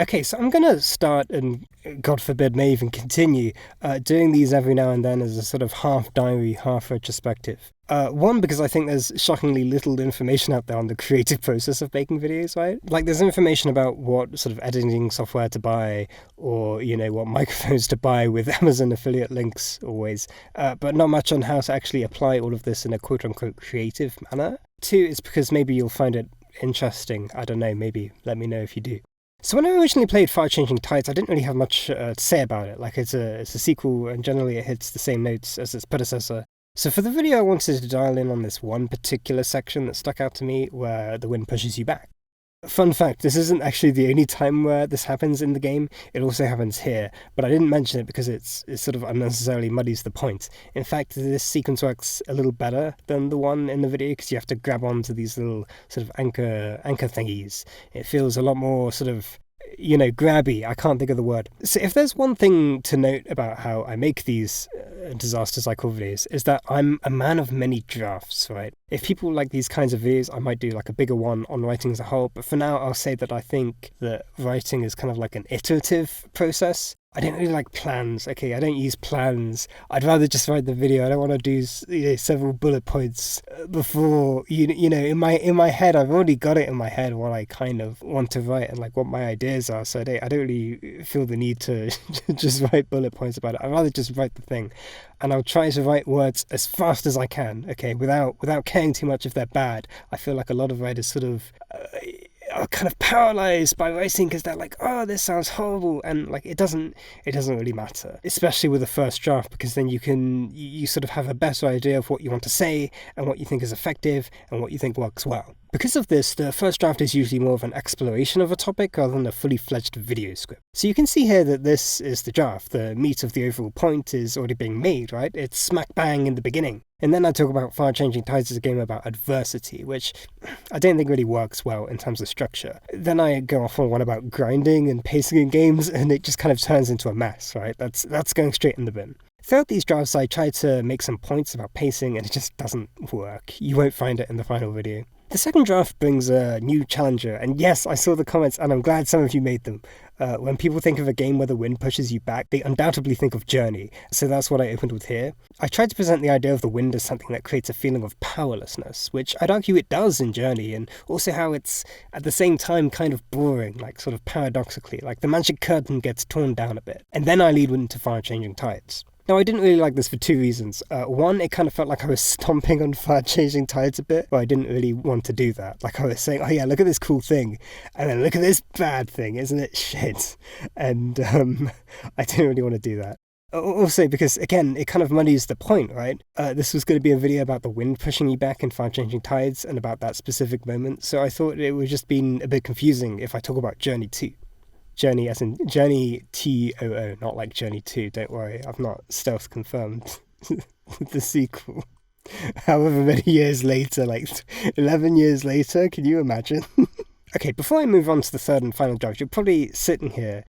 Okay, so I'm gonna start and, God forbid, may even continue doing these every now and then as a sort of half diary, half retrospective. One, because I think there's shockingly little information out there on the creative process of making videos, right? Like, there's information about what sort of editing software to buy, or, what microphones to buy with Amazon affiliate links, always, but not much on how to actually apply all of this in a quote-unquote creative manner. Two, it's because maybe you'll find it interesting. I don't know, maybe. Let me know if you do. So when I originally played Far Changing Tides, I didn't really have much to say about it. Like, it's a sequel, and generally it hits the same notes as its predecessor. So for the video, I wanted to dial in on this one particular section that stuck out to me, where the wind pushes you back. Fun fact, this isn't actually the only time where this happens in the game. It also happens here, but I didn't mention it because it sort of unnecessarily muddies the point. In fact, this sequence works a little better than the one in the video because you have to grab onto these little sort of anchor thingies. It feels a lot more sort of grabby. I can't think of the word. So if there's one thing to note about how I make these disaster cycle videos, is that I'm a man of many drafts, right? If people like these kinds of videos, I might do like a bigger one on writing as a whole, but for now I'll say that I think that writing is kind of like an iterative process. I don't really like plans. Okay, I don't use plans. I'd rather just write the video. I don't want to do several bullet points before in my head. I've already got it in my head what I kind of want to write and like what my ideas are. So I don't really feel the need to just write bullet points about it. I'd rather just write the thing, and I'll try to write words as fast as I can. Okay, without caring too much if they're bad. I feel like a lot of writers sort of. Are kind of paralyzed by writing because they're like, oh, this sounds horrible, and like it doesn't really matter, especially with the first draft, because then you sort of have a better idea of what you want to say and what you think is effective and what you think works well. Because of this, the first draft is usually more of an exploration of a topic rather than a fully fledged video script. So you can see here that this is the draft. The meat of the overall point is already being made, right? It's smack bang in the beginning. And then I talk about Far Changing Tides as a game about adversity, which I don't think really works well in terms of structure. Then I go off on one about grinding and pacing in games, and it just kind of turns into a mess, right? That's going straight in the bin. Throughout these drafts, I try to make some points about pacing, and it just doesn't work. You won't find it in the final video. The second draft brings a new challenger, and yes, I saw the comments, and I'm glad some of you made them. When people think of a game where the wind pushes you back, they undoubtedly think of Journey, so that's what I opened with here. I tried to present the idea of the wind as something that creates a feeling of powerlessness, which I'd argue it does in Journey, and also how it's, at the same time, kind of boring, like sort of paradoxically, like the magic curtain gets torn down a bit. And then I lead into Far Changing Tides. Now, I didn't really like this for two reasons. One, it kind of felt like I was stomping on Far Changing Tides a bit, but I didn't really want to do that. Like I was saying, oh yeah, look at this cool thing, and then look at this bad thing, isn't it shit? And I didn't really want to do that. Also, because again, it kind of muddies the point, right? This was going to be a video about the wind pushing you back in Far Changing Tides and about that specific moment, so I thought it would just been a bit confusing if I talk about Journey 2. Journey as in Journey TOO, not like Journey 2, don't worry, I've not stealth confirmed the sequel. However many years later, like 11 years later, can you imagine? Okay, before I move on to the third and final draft, you're probably sitting here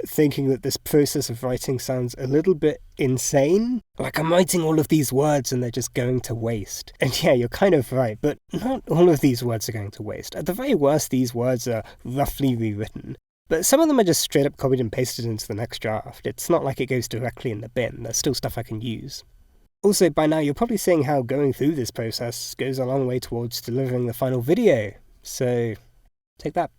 thinking that this process of writing sounds a little bit insane. Like, I'm writing all of these words and they're just going to waste. And yeah, you're kind of right, but not all of these words are going to waste. At the very worst, these words are roughly rewritten. But some of them are just straight up copied and pasted into the next draft. It's not like it goes directly in the bin. There's still stuff I can use. Also, by now you're probably seeing how going through this process goes a long way towards delivering the final video. So, take that.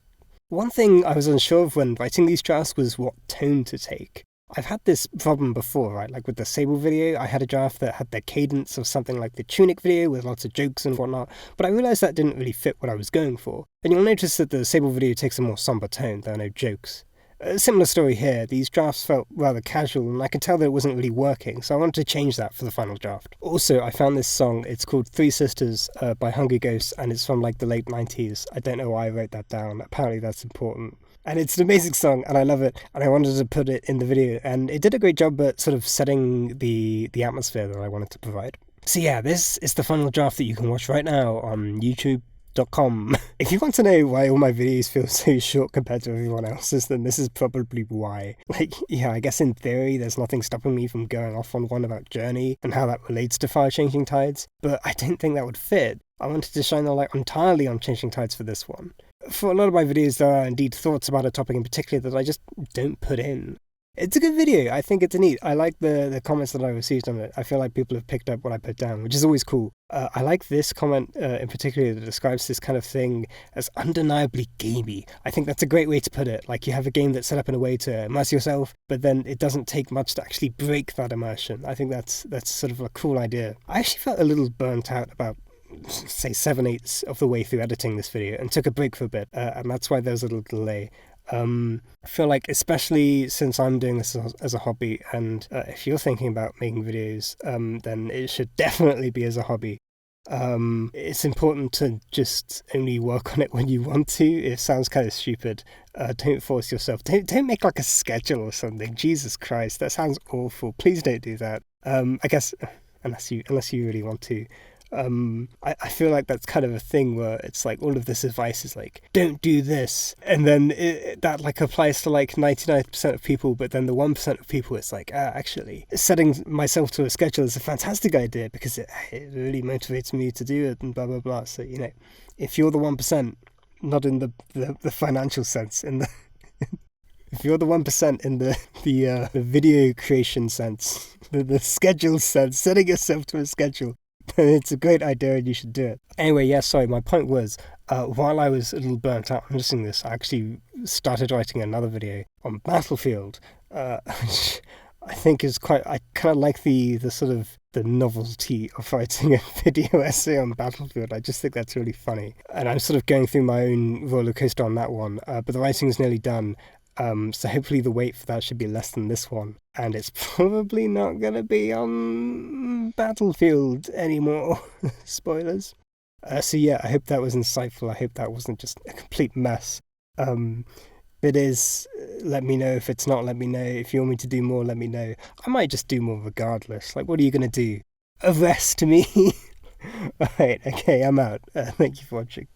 One thing I was unsure of when writing these drafts was what tone to take. I've had this problem before, right? Like with the Sable video, I had a draft that had the cadence of something like the Tunic video with lots of jokes and whatnot, but I realised that didn't really fit what I was going for. And you'll notice that the Sable video takes a more somber tone, there are no jokes. A similar story here, these drafts felt rather casual and I could tell that it wasn't really working, so I wanted to change that for the final draft. Also, I found this song, it's called Three Sisters by Hungry Ghosts, and it's from like the late 90s. I don't know why I wrote that down, apparently that's important. And it's an amazing song, and I love it, and I wanted to put it in the video, and it did a great job at sort of setting the atmosphere that I wanted to provide. So yeah, this is the final draft that you can watch right now on YouTube.com. If you want to know why all my videos feel so short compared to everyone else's, then this is probably why. Like, yeah, I guess in theory there's nothing stopping me from going off on one about Journey and how that relates to Far Changing Tides, but I don't think that would fit. I wanted to shine the light entirely on Changing Tides for this one. For a lot of my videos, there are indeed thoughts about a topic in particular that I just don't put in. It's a good video. I think it's neat. I like the comments that I received on it. I feel like people have picked up what I put down, which is always cool. I like this comment in particular that describes this kind of thing as undeniably gamey. I think that's a great way to put it. Like, you have a game that's set up in a way to immerse yourself, but then it doesn't take much to actually break that immersion. I think that's sort of a cool idea. I actually felt a little burnt out about, say, 7/8 of the way through editing this video and took a break for a bit, and that's why there's a little delay. I feel like, especially since I'm doing this as a hobby, and if you're thinking about making videos, then it should definitely be as a hobby. It's important to just only work on it when you want to. It sounds kind of stupid. Don't force yourself. Don't make like a schedule or something. Jesus Christ, that sounds awful. Please don't do that. I guess unless you really want to. I feel like that's kind of a thing where it's like all of this advice is like, don't do this, and then that like applies to like 99% of people, but then the 1% of people, it's like, actually setting myself to a schedule is a fantastic idea because it really motivates me to do it and blah blah blah. So, you know, if you're the 1%, not in the financial sense, in the if you're the 1% in the video creation sense, the schedule sense, setting yourself to a schedule, it's a great idea and you should do it. Anyway, yeah, sorry, my point was, while I was a little burnt out on listening to this, I actually started writing another video on Battlefield, which I think is quite, I kind of like the sort of the novelty of writing a video essay on Battlefield. I just think that's really funny. And I'm sort of going through my own roller coaster on that one, but the writing is nearly done. So hopefully the wait for that should be less than this one. And it's probably not going to be on Battlefield anymore. Spoilers. So yeah, I hope that was insightful. I hope that wasn't just a complete mess. If it is, let me know. If it's not, let me know. If you want me to do more, let me know. I might just do more regardless. Like, what are you going to do? Arrest me? Alright, okay, I'm out. Thank you for watching.